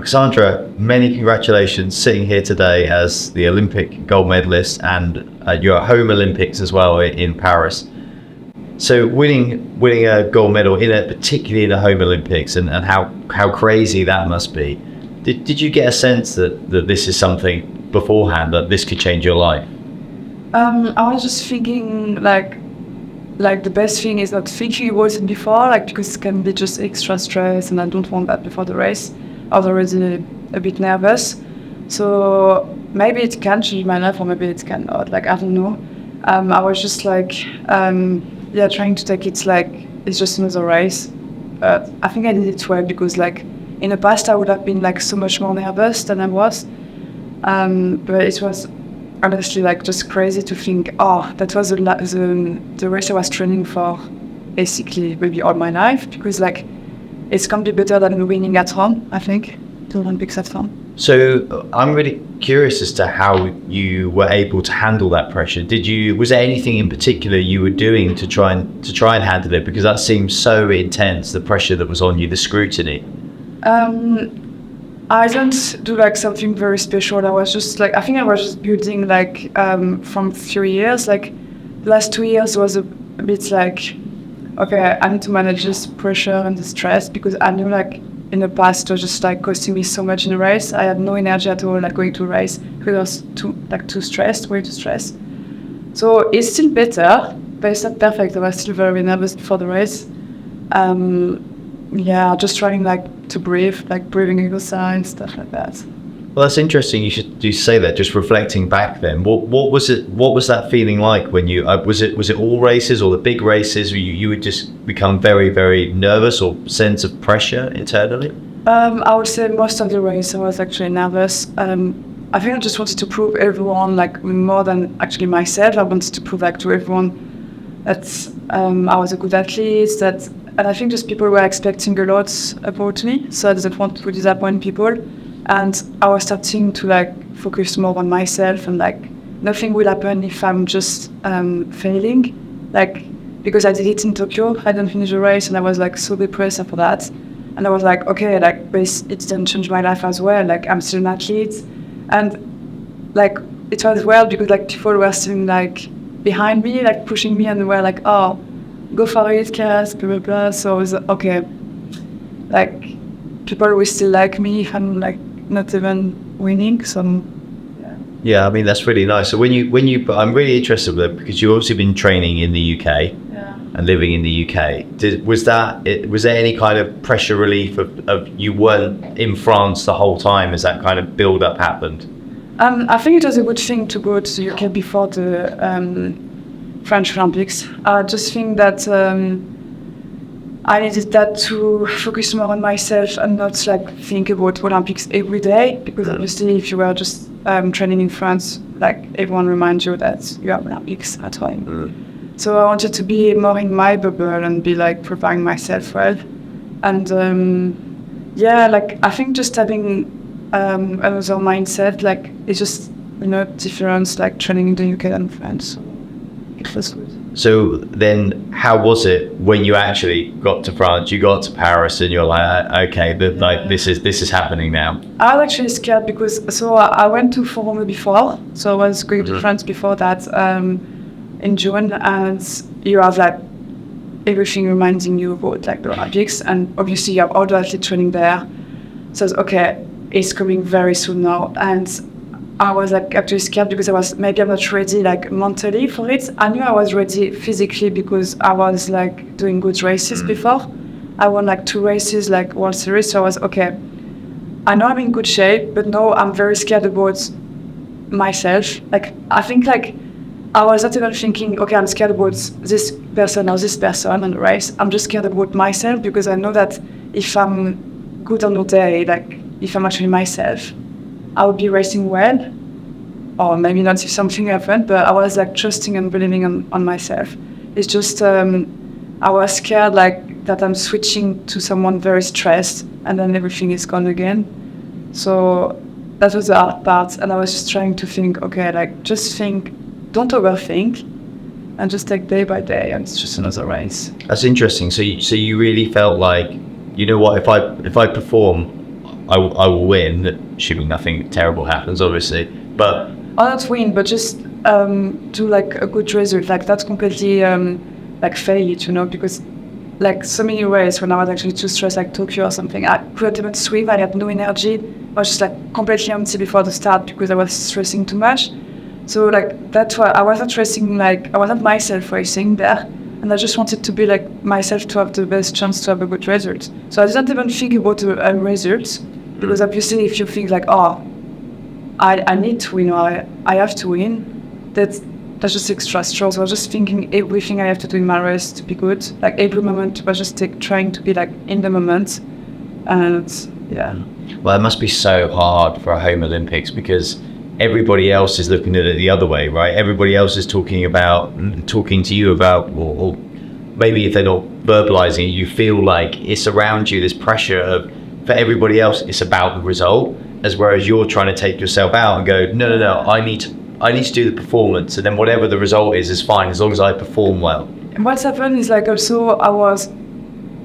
Cassandre, many congratulations sitting here today as the Olympic gold medalist and your home Olympics as well in Paris. So winning a gold medal particularly in the home Olympics and how crazy that must be. Did you get a sense that this is something beforehand, that this could change your life? I was just thinking like the best thing is not thinking about it before, like, because it can be just extra stress and I don't want that before the race. I was already a bit nervous. So maybe it can change my life or maybe it cannot, like, I don't know. I was just like, trying to take it like it's just another race. But I think I did it well because like in the past I would have been like so much more nervous than I was. But it was honestly like just crazy to think, that was the race I was training for basically maybe all my life, because like it's gonna be better than winning at home, I think, the Olympics at home. So I'm really curious as to how you were able to handle that pressure. Was there anything in particular you were doing to try and handle it? Because that seems so intense, the pressure that was on you, the scrutiny. I didn't do like something very special. I was just like, I think I was just building like from 3 years. Like the last 2 years was a bit like, okay, I need to manage this pressure and the stress, because I knew like in the past it was just like costing me so much in the race. I had no energy at all like going to a race because I was too stressed, way too stressed. So it's still better, but it's not perfect. I was still very nervous before the race. Just trying like to breathe, like breathing exercise, stuff like that. Well, that's interesting. You say that. Just reflecting back, then, what was it? What was that feeling like when you was it all races or the big races? Where you would just become very, very nervous or sense of pressure internally? I would say most of the race I was actually nervous. I think I just wanted to prove everyone, like more than actually myself. I wanted to prove like to everyone that I was a good athlete. And I think just people were expecting a lot about me, so I didn't want to disappoint people. And I was starting to like focus more on myself, and like nothing will happen if I'm just failing. Like, because I did it in Tokyo, I didn't finish the race, and I was like so depressed after that. And I was like, okay, like but it didn't change my life as well. Like I'm still an athlete, and like it was well because like people were sitting like behind me, like pushing me, and they were like, oh, go for it, Cass, blah blah blah. So I was okay, like people will still like me if I'm like not even winning. So yeah, I mean that's really nice. So when you I'm really interested with it because you've obviously been training in the UK and living in the UK. Was there any kind of pressure relief of you weren't in France the whole time as that kind of build up happened? I think it was a good thing to go to the UK before the French Olympics. I just think that I needed that to focus more on myself and not like think about Olympics every day, because obviously if you were just training in France, like everyone reminds you that you have Olympics at home. So I wanted to be more in my bubble and be like preparing myself well. And like I think just having another mindset, like it's just different, like training in the UK and France. It was good. So then, how was it when you actually got to France? You got to Paris, and you're like, okay, this is happening now. I was actually scared because I went to Forum before, so I was going to France before that in June, and you have like everything reminding you about like the Olympics, and obviously you have all the athletes training there. So it's okay, it's coming very soon now, and I was like actually scared because I'm not ready like mentally for it. I knew I was ready physically because I was like doing good races before. I won like 2 races, like World Series, so I was okay. I know I'm in good shape, but no, I'm very scared about myself. Like I think like I was not even thinking, okay, I'm scared about this person or this person on the race. I'm just scared about myself because I know that if I'm good on the day, like if I'm actually myself, I would be racing well, or maybe not if something happened, but I was like trusting and believing on myself. It's just, I was scared like that I'm switching to someone very stressed and then everything is gone again. So that was the hard part. And I was just trying to think, okay, like just think, don't overthink, and just take day by day, and it's just another race. That's interesting. So you really felt like, you know what, if I perform, I will win, assuming nothing terrible happens, obviously. But Or not win, but just do like a good result. Like that's completely like fail it, because like so many ways when I was actually too stressed, like Tokyo or something, I couldn't even swim. I had no energy. I was just like completely empty before the start because I was stressing too much. So like that's why I wasn't racing, like I wasn't myself racing there, and I just wanted to be like myself to have the best chance to have a good result. So I didn't even think about a result, because obviously if you think like, oh, I need to win, or I have to win, that's just extra stress. I was just thinking everything I have to do in my race to be good. Like every moment was just trying to be like in the moment, and yeah. Well, it must be so hard for a home Olympics because everybody else is looking at it the other way, right? Everybody else is talking to you about, or maybe if they're not verbalizing it, you feel like it's around you, this pressure of, for everybody else, it's about the result, as whereas you're trying to take yourself out and go, no, I need to do the performance, and then whatever the result is fine as long as I perform well. And what's happened is like also I was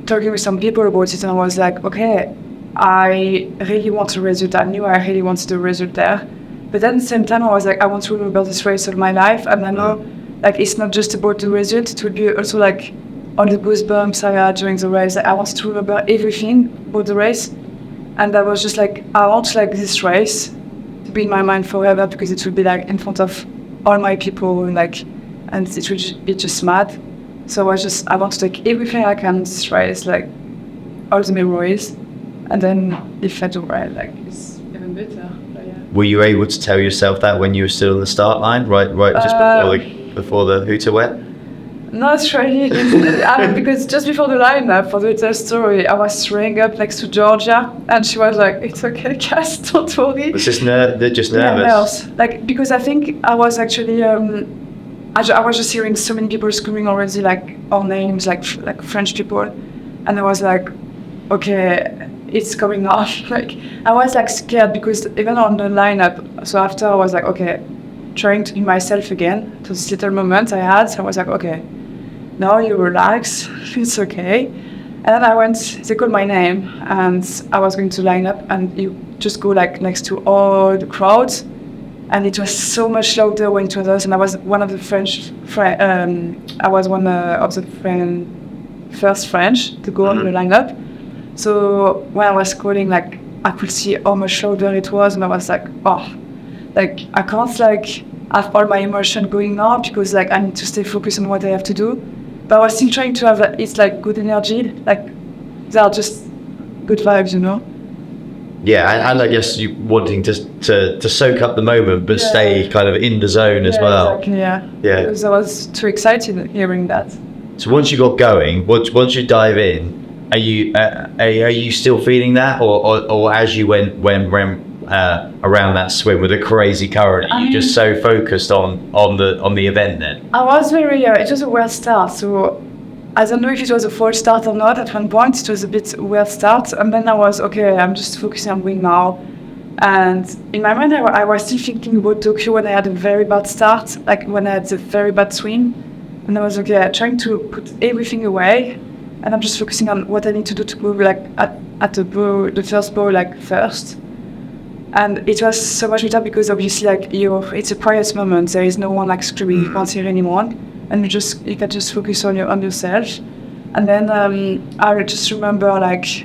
talking with some people about it, and I was like, okay, I really want a result. I knew I really wanted a result there. But at the same time, I was like, I want to remember this race of my life. And I know, like, it's not just about the result. It would be also, like, all the goosebumps I had during the race. Like, I wanted to remember everything about the race. And I was just like, I want, like, this race to be in my mind forever, because it would be, like, in front of all my people, and it would be just mad. So I want to take everything I can in this race, like, all the memories. And then if I do right, like, it's even better. Were you able to tell yourself that when you were still in the start line, right just before the Hooter? Not really, because just before the lineup for the little story, I was throwing up next to Georgia, and she was like, "It's okay, Cass, don't worry." Was this they're just nervous? Yeah, like, because I think I was actually I was just hearing so many people screaming already, like our names, like French people, and I was like, okay, it's coming off. Like, I was like scared, because even on the lineup, so after I was like, okay, trying to be myself again to this little moment I had. So I was like, okay, now you relax, it's okay. And then they called my name, and I was going to line up, and you just go like next to all the crowds, and it was so much louder when it was us. And I was one of the first French to go on the lineup. So when I was calling, like, I could see how much louder it was, and I was like, oh, like, I can't like have all my emotion going now, because like I need to stay focused on what I have to do. But I was still trying to have it's like good energy, like they are just good vibes, Yeah, and I guess you wanting to soak up the moment, but stay kind of in the zone as well. Exactly, yeah. Because I was too excited hearing that. So once you got going, once you dive in, are you still feeling that, or as you went around that swim with a crazy current, are you just so focused on the event then? I was very it was a weird start, so I don't know if it was a false start or not. At one point it was a bit weird start, and then I was okay, I'm just focusing on winning now. And in my mind I was still thinking about Tokyo when I had a very bad start, like when I had a very bad swim, and I was okay, trying to put everything away. And I'm just focusing on what I need to do to go like at the first bow, like first. And it was so much better, because obviously like it's a quiet moment. There is no one like screaming, you can't hear anyone, and you can just focus on yourself. And then I just remember like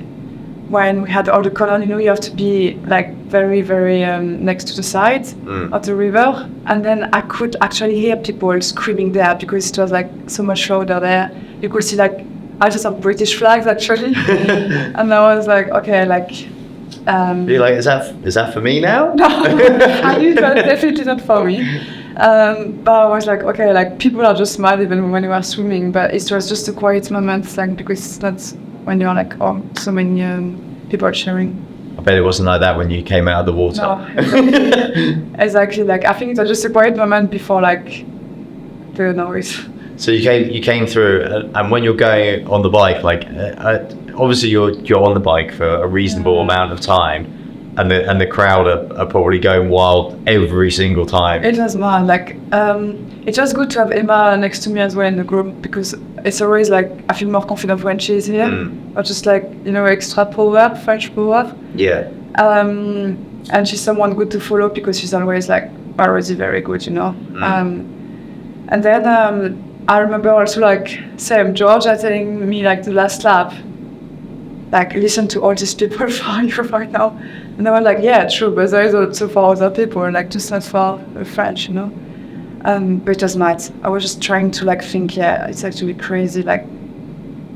when we had all the color, you have to be like very, very next to the side of the river, and then I could actually hear people screaming there, because it was like so much louder there. You could see like I just have British flags actually, and I was like, okay, like. You're like, is that for me now? No, I knew it was definitely not for me. But I was like, okay, like people are just mad even when you are swimming, but it was just a quiet moment, like, because it's not when you're like, so many people are cheering. I bet it wasn't like that when you came out of the water. No, exactly. Like I think it was just a quiet moment before like the noise. So you came through, and when you're going on the bike, like obviously you're on the bike for a reasonable amount of time, and the crowd are probably going wild every single time. It was mad. Like it's just good to have Emma next to me as well in the group, because it's always like I feel more confident when she's here, or just like extra power, French power. Yeah. And she's someone good to follow because she's always like already very good, you know. And then I remember also like Sam Georgia telling me like the last lap, like listen to all these people for you right now. And I was like, yeah, true, but there is also for other people, like just not for the French, you know. But it was mad. I was just trying to like think, yeah, it's actually crazy, like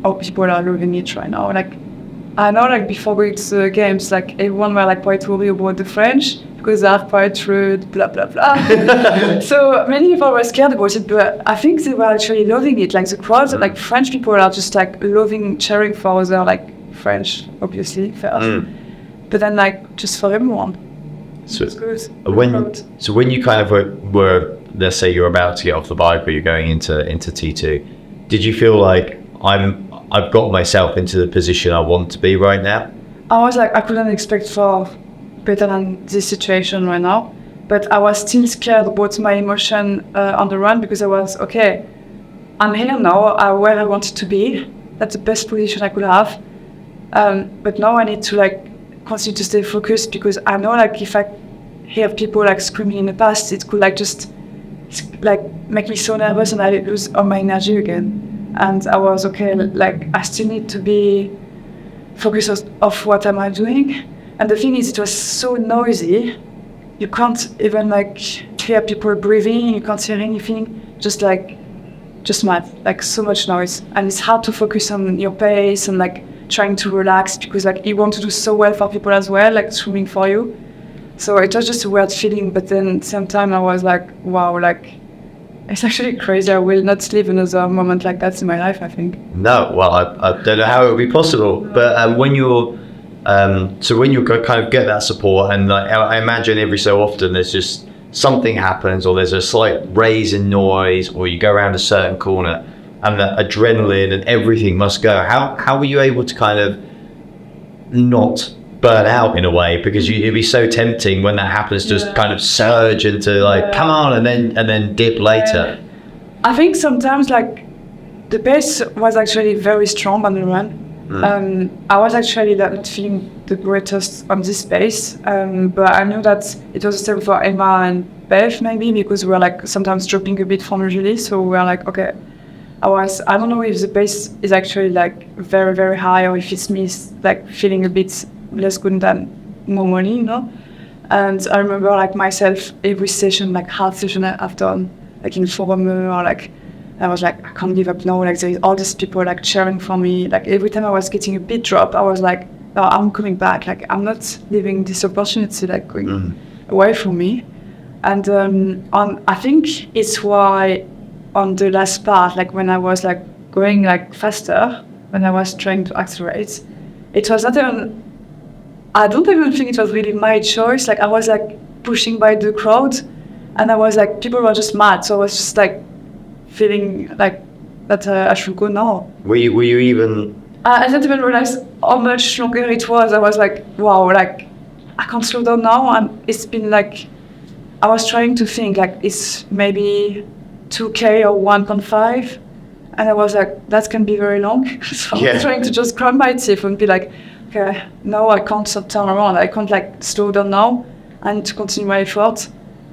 how people are loving it right now. Like I know, like before going to the games, like everyone were like quite worried about the French because they are quite rude, blah blah blah. So many people were scared about it, but I think they were actually loving it. Like the crowds, like French people are just like loving, cheering for their like French, obviously first, but then like just for everyone. So it's good. When you kind of were, let's say you're about to get off the bike or you're going into T2, did you feel like I've got myself into the position I want to be right now? I was like, I couldn't expect for better than this situation right now, but I was still scared about my emotion on the run because I was, okay, I'm here now, where I wanted to be. That's the best position I could have. But now I need to like continue to stay focused because I know like if I hear people like screaming in the past, it could like just like make me so nervous and I lose all my energy again. And I was okay, like I still need to be focused of what am I doing. And the thing is, it was so noisy, you can't even like hear people breathing, you can't hear anything, just mad, like so much noise. And it's hard to focus on your pace and like trying to relax because like you want to do so well for people as well, like swimming for you. So it was just a weird feeling, but then at the same time I was like, wow, like it's actually crazy. I will not live another moment like that in my life, I think. No, well, I don't know how it would be possible. But when you're, when you kind of get that support, and like, I imagine every so often there's just something happens, or there's a slight raise in noise, or you go around a certain corner, and the adrenaline and everything must go. How were you able to kind of not burn out in a way, because it'd be so tempting when that happens to just kind of surge into like come on and then dip later. I think sometimes like the pace was actually very strong on the run. I was actually not feeling the greatest on this pace, but I knew that it was the same for Emma and Beth maybe because we were like sometimes dropping a bit from usually, so we were like okay. I don't know if the pace is actually like very very high or if it's me like feeling a bit less good than normally, you know. And I remember like myself every session, like half session I've done, like in forum or like I was like I can't give up now. Like there is all these people like cheering for me. Like every time I was getting a bit drop, I was like, no, I'm coming back. Like I'm not leaving this opportunity like going away from me. And I think it's why on the last part, like when I was like going like faster, when I was trying to accelerate, it was not even. I don't even think it was really my choice. Like I was like pushing by the crowd, and I was like people were just mad. So I was just like feeling like that I should go now. Were you even? I didn't even realize how much longer it was. I was like, wow, like I can't slow down now. And it's been like I was trying to think like it's maybe 2K or 1.5, and I was like that can be very long. So I was trying to just grind my teeth and be like. Okay, no, I can't turn around. I can't like slow down now and to continue my effort.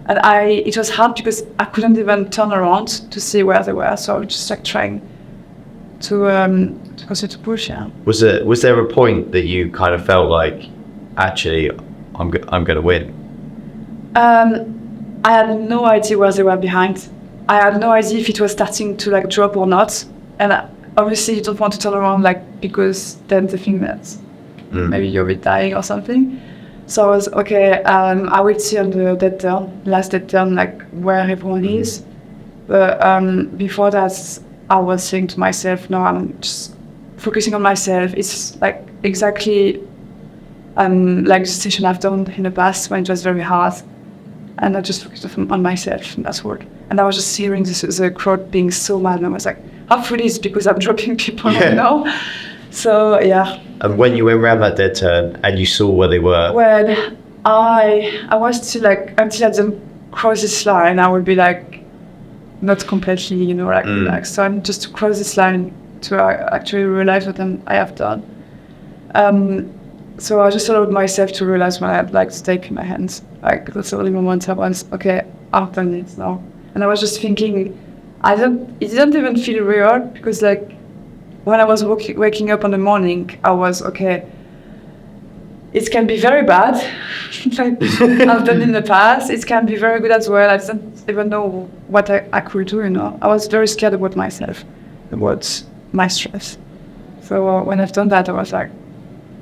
And it was hard because I couldn't even turn around to see where they were. So I was just like trying to continue to push. Yeah. Was there a point that you kind of felt like, actually, I'm going to win? I had no idea where they were behind. I had no idea if it was starting to like drop or not. And obviously, you don't want to turn around like because then the thing that. Maybe you'll be dying or something. So I was okay. I will see on the last dead turn, like where everyone is. But before that, I was saying to myself, no, I'm just focusing on myself. It's like exactly like the session I've done in the past when it was very hard, and I just focused on myself, and that's all. And I was just hearing the crowd being so mad, and I was like, hopefully it's because I'm dropping people right now. So yeah. And when you went around that dead turn and you saw where they were? Well, I was still like until at them cross this line, I would be like not completely, you know, like relaxed. So I'm just to cross this line to actually realize what I have done. so I just allowed myself to realize when I had like tape in my hands. Like that's the only moment I was, okay, I've done it now. And I was just thinking, it didn't even feel real because like when I was waking up in the morning, I was, okay, it can be very bad, like I've done in the past. It can be very good as well. I didn't even know what I could do, you know. I was very scared about myself, about my stress. So when I've done that, I was like,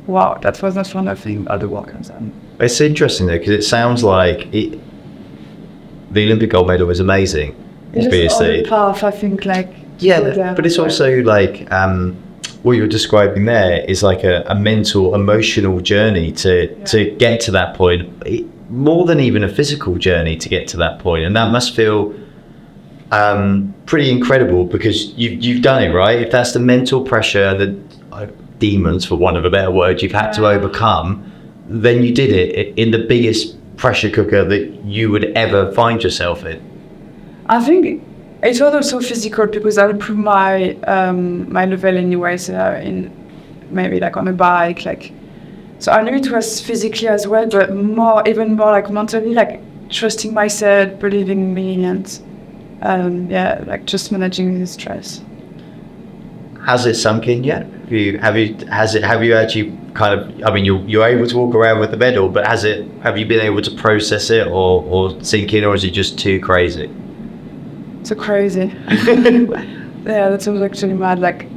wow, that was not for nothing, all the work I've done. It's interesting though, because it sounds like the Olympic gold medal was amazing, obviously. Just all the path, I think, like... Yeah, but it's also like, what you're describing there is like a mental, emotional journey to get to that point, more than even a physical journey to get to that point. And that must feel pretty incredible because you've done it, right? If that's the mental pressure, the demons, for want of a better word, you've had to overcome, then you did it in the biggest pressure cooker that you would ever find yourself in. I think it was also physical because I improved my my level anyways in maybe like on a bike, like, so I knew it was physically as well, but even more like mentally, like trusting myself, believing in me, and like just managing the stress. Has it sunk in yet? Have you actually kind of, I mean, you're able to walk around with the medal, but have you been able to process it or sink in, or is it just too crazy? So crazy. Yeah, that was actually mad. Like,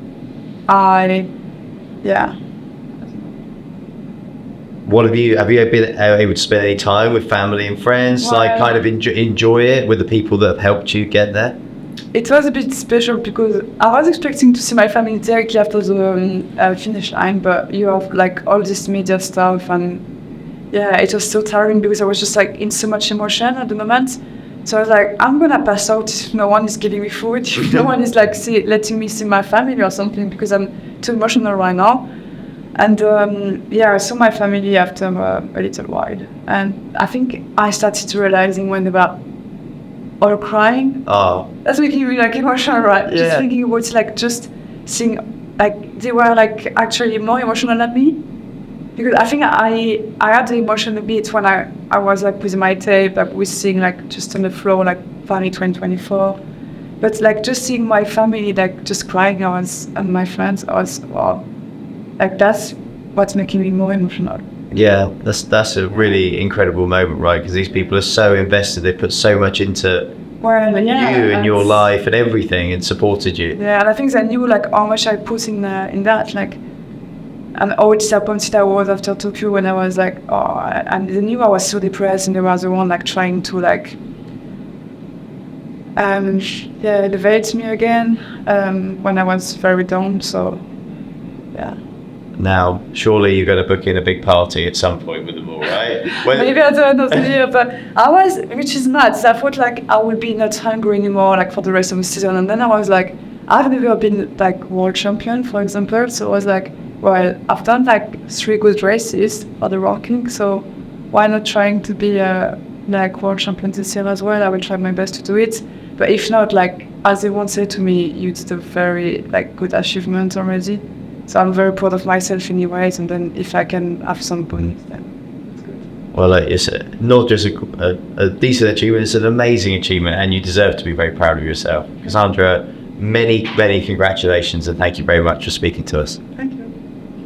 What have you been able to spend any time with family and friends, like kind of enjoy it with the people that have helped you get there? It was a bit special because I was expecting to see my family directly after the finish line, but you have like all this media stuff, and yeah, it was so tiring because I was just like in so much emotion at the moment. So I was like, I'm gonna pass out if no one is giving me food, if no one is like letting me see my family or something, because I'm too emotional right now. And I saw my family after a little while, and I think I started to realizing when they were all crying. Oh, that's making me like emotional, right? Yeah. Just thinking about like just seeing like they were like actually more emotional than me, because I think I had the emotion a bit when I was like with my tape, like we sing like just on the floor, like Paris 2024. But like just seeing my family like just crying, and my friends, I was, wow, like that's what's making me more emotional. Yeah, that's a really incredible moment, right? Because these people are so invested, they put so much into you and your life and everything, and supported you. Yeah, and I think they knew like how much I put in that, like, and how disappointed I was after Tokyo when I was like, and they knew I was so depressed, and they were the one like trying to like elevate me again when I was very down. So yeah. Now, surely you're going to book in a big party at some point with them all, right? Maybe at the end of the year, but I was, which is mad. So I thought like I would be not hungry anymore, like for the rest of the season. And then I was like, I've never been like world champion, for example. So I was like, well, I've done like 3 good races for the rocking. So why not trying to be like world champion this year as well? I will try my best to do it. But if not, like as they once said to me, you did a very like good achievement already. So I'm very proud of myself anyways, and then if I can have some bonus, then it's good. Well, it's not just a decent achievement, it's an amazing achievement, and you deserve to be very proud of yourself. Cassandre, many, many congratulations, and thank you very much for speaking to us. Thank you.